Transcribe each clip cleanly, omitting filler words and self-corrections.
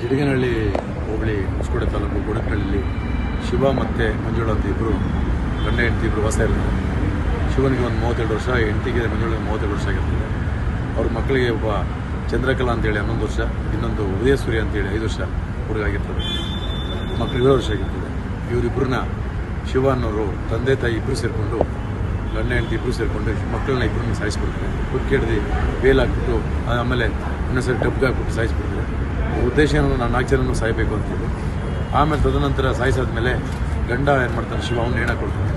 ಜಿಡಿಗನಹಳ್ಳಿ ಹೋಬಳಿ ಹೊಸಕೋಟೆ ತಾಲೂಕು ಗುಡಕನಹಳ್ಳಿಯಲ್ಲಿ ಶಿವ ಮತ್ತು ಮಂಜುಳಾ ಅಂತ ಇಬ್ಬರು ಗಂಡ ಹೆಂಡತಿ ಇಬ್ಬರು ವಾಸ ಇರ್ತಾರೆ. ಶಿವನಿಗೆ ಒಂದು 32 ವರ್ಷ, ಹೆಂಡತಿಗೆ ಮಂಜುಳಿಗೆ 32 ವರ್ಷ ಆಗಿರ್ತದೆ. ಅವ್ರ ಮಕ್ಕಳಿಗೆ ಒಬ್ಬ ಚಂದ್ರಕಲಾ ಅಂತೇಳಿ 11 ವರ್ಷ, ಇನ್ನೊಂದು ಉದಯ ಸೂರ್ಯ ಅಂತೇಳಿ 5 ವರ್ಷ ಹುಡುಗ ಆಗಿರ್ತದೆ. ಮಕ್ಕಳು 7 ವರ್ಷ ಆಗಿರ್ತದೆ. ಇವರಿಬ್ಬರನ್ನ ಶಿವ ಅನ್ನೋರು ತಂದೆ ತಾಯಿ ಇಬ್ಬರು ಸೇರಿಕೊಂಡು, ಗಂಡ ಹೆಂಡತಿ ಇಬ್ಬರು ಸೇರಿಕೊಂಡು ಮಕ್ಕಳನ್ನ ಇಬ್ಬರನ್ನ ಸಾಯಿಸ್ಬಿಡ್ತಾರೆ. ಕುಕ್ಕೆ ಹಿಡ್ದು ಬೇಲ್ ಹಾಕ್ಬಿಟ್ಟು ಆಮೇಲೆ ಇನ್ನೊಂದ್ಸರಿ ಡಬ್ಗೆ ಹಾಕ್ಬಿಟ್ಟು ಸಾಯಿಸ್ಬಿಡ್ತಾರೆ. ಉದ್ದೇಶ ಏನೋ ನಾನು 4 ಜನನೂ ಸಾಯಬೇಕು ಅಂತೇಳಿ. ಆಮೇಲೆ ತದನಂತರ ಸಾಯಿಸಾದ್ಮೇಲೆ ಗಂಡ ಏನು ಮಾಡ್ತಾನೆ, ಶಿವ ಅವ್ನು ನೇಣ ಕೊಡ್ತಾನೆ.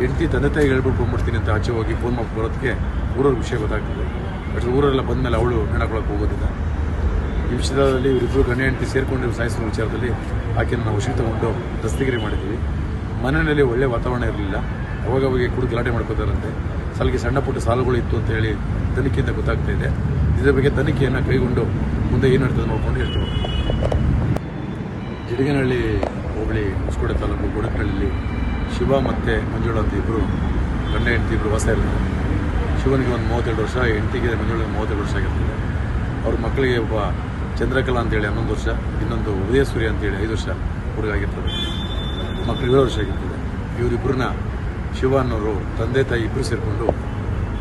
ಹೆಂಡತಿ ತಂದೆ ತಾಯಿಗೆ ಹೇಳ್ಬಿಟ್ಟು ಬಂದ್ಬಿಡ್ತೀನಿ ಅಂತ ಆಚೆ ಹೋಗಿ ಫೋನ್ ಮಾಡಿ ಬರೋದಕ್ಕೆ ಊರವ್ರ ವಿಷಯ ಗೊತ್ತಾಗ್ತದೆ. ಬಟ್ ಊರೆಲ್ಲ ಬಂದಮೇಲೆ ಅವಳು ನೇಣ ಕೊಡೋಕ್ಕೆ ಹೋಗೋದಿಲ್ಲ. ಈ ವಿಷಯದಲ್ಲಿ ಇವರಿಬ್ಬರು ಗಂಡ ಹೆಂಡತಿ ಸೇರಿಕೊಂಡು ಸಾಯಿಸೋ ವಿಚಾರದಲ್ಲಿ ಆಕೆಯನ್ನು ನಾವು ವಶಕ್ಕೆ ತಗೊಂಡು ದಸ್ತಗಿರಿ ಮಾಡಿದ್ದೀವಿ. ಮನೆಯಲ್ಲಿ ಒಳ್ಳೆ ವಾತಾವರಣ ಇರಲಿಲ್ಲ. ಅವಾಗವಾಗ ಕುಡಿದು ಗಲಾಟೆ ಮಾಡ್ಕೋತಾರಂತೆ. ಸಲಿಗೆ ಸಣ್ಣ ಪುಟ್ಟ ಸಾಲುಗಳು ಇತ್ತು ಅಂತ ಹೇಳಿ ತನಿಖೆಯಿಂದ ಗೊತ್ತಾಗ್ತಾ ಇದೆ. ಇದರ ಬಗ್ಗೆ ತನಿಖೆಯನ್ನು ಕೈಗೊಂಡು ಮುಂದೆ ಏನು ನಡ್ತದೆ ನೋಡ್ಕೊಂಡು ಹೇಳ್ತೀವಿ. ಜಿಡಿಗನಹಳ್ಳಿ ಹೋಬಳಿ ಹೊಸಕೋಟೆ ತಾಲೂಕು ಗುಡಕನಹಳ್ಳಿಯಲ್ಲಿ ಶಿವ ಮತ್ತು ಮಂಜುಳಾ ಅಂತ ಇಬ್ಬರು ಗಂಡ ಹೆಂಡತಿ ಇಬ್ಬರು ವಾಸ ಇರ್ತಾರೆ. ಶಿವನಿಗೆ ಒಂದು 32 ವರ್ಷ, ಹೆಂಡತಿಗೆ ಮಂಜುಳಿಗೆ 32 ವರ್ಷ ಆಗಿರ್ತದೆ. ಅವ್ರ ಮಕ್ಕಳಿಗೆ ಒಬ್ಬ ಚಂದ್ರಕಲಾ ಅಂತೇಳಿ 11 ವರ್ಷ, ಇನ್ನೊಂದು ಉದಯ ಸೂರ್ಯ ಅಂತೇಳಿ 5 ವರ್ಷ ಹುಡುಗ ಆಗಿರ್ತದೆ. ಮಕ್ಕಳು 7 ವರ್ಷ ಆಗಿರ್ತದೆ. ಇವರಿಬ್ಬರನ್ನ ಶಿವ ಅನ್ನೋರು ತಂದೆ ತಾಯಿ ಇಬ್ಬರು ಸೇರಿಕೊಂಡು,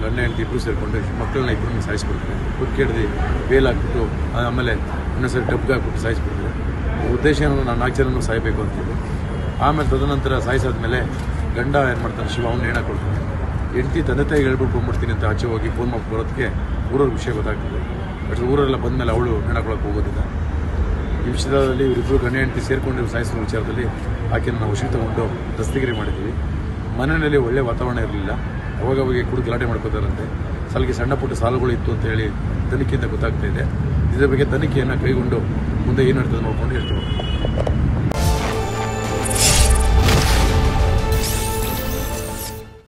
ಗಂಡ ಹೆಂಡತಿ ಇಬ್ಬರು ಸೇರಿಕೊಂಡು ಮಕ್ಕಳನ್ನ ಇಬ್ಬರನ್ನ ಸಾಯಿಸ್ಬಿಡ್ತಾರೆ. ಕುಕ್ಕೆ ಹಿಡ್ದು ಬೇಲ್ ಹಾಕ್ಬಿಟ್ಟು ಆಮೇಲೆ ಇನ್ನೊಂದ್ಸರಿ ಡಬ್ಗೆ ಹಾಕ್ಬಿಟ್ಟು ಸಾಯಿಸ್ಬಿಡ್ತಾರೆ. ಉದ್ದೇಶ ಏನೋ ನಾನು 4 ಜನನೂ ಸಾಯಬೇಕು ಅಂತೇಳಿ. ಆಮೇಲೆ ತದನಂತರ ಸಾಯಿಸಾದ್ಮೇಲೆ ಗಂಡ ಏನು ಮಾಡ್ತಾನೆ, ಶಿವ ಅವ್ನು ನೇಣ ಕೊಡ್ತಾನೆ. ಹೆಂಡತಿ ತಂದೆ ತಾಯಿಗೆ ಹೇಳ್ಬಿಟ್ಟು ಬಂದ್ಬಿಡ್ತೀನಿ ಅಂತ ಆಚೆ ಹೋಗಿ ಫೋನ್ ಮಾಡಿ ಬರೋದಕ್ಕೆ ಊರವ್ರ ವಿಷಯ ಗೊತ್ತಾಗ್ತದೆ. ಬಟ್ ಊರೆಲ್ಲ ಬಂದಮೇಲೆ ಅವಳು ನೇಣ ಕೊಡೋಕ್ಕೆ ಹೋಗೋದಿಲ್ಲ. ಈ ವಿಷಯದಲ್ಲಿ ಇವರಿಬ್ಬರು ಗಂಡ ಹೆಂಡತಿ ಸೇರಿಕೊಂಡು ಸಾಯಿಸೋ ವಿಚಾರದಲ್ಲಿ ಆಕೆಯನ್ನು ನಾವು ವಶಕ್ಕೆ ತಗೊಂಡು ದಸ್ತಗಿರಿ ಮಾಡಿದ್ದೀವಿ. ಮನೆಯಲ್ಲಿ ಒಳ್ಳೆ ವಾತಾವರಣ ಇರಲಿಲ್ಲ. ಅವಾಗವಾಗ ಕುಡಿದು ಗಲಾಟೆ ಮಾಡ್ಕೋತಾರಂತೆ. ಸಲಿಗೆ ಸಣ್ಣ ಪುಟ್ಟ ಸಾಲುಗಳು ಇತ್ತು ಅಂತ ಹೇಳಿ ತನಿಖೆಯಿಂದ ಗೊತ್ತಾಗ್ತಾ ಇದೆ. ಇದರ ಬಗ್ಗೆ ತನಿಖೆಯನ್ನು ಕೈಗೊಂಡು ಮುಂದೆ ಏನು ನಡ್ತದೆ ನೋಡ್ಕೊಂಡು ಹೇಳ್ತೀವಿ.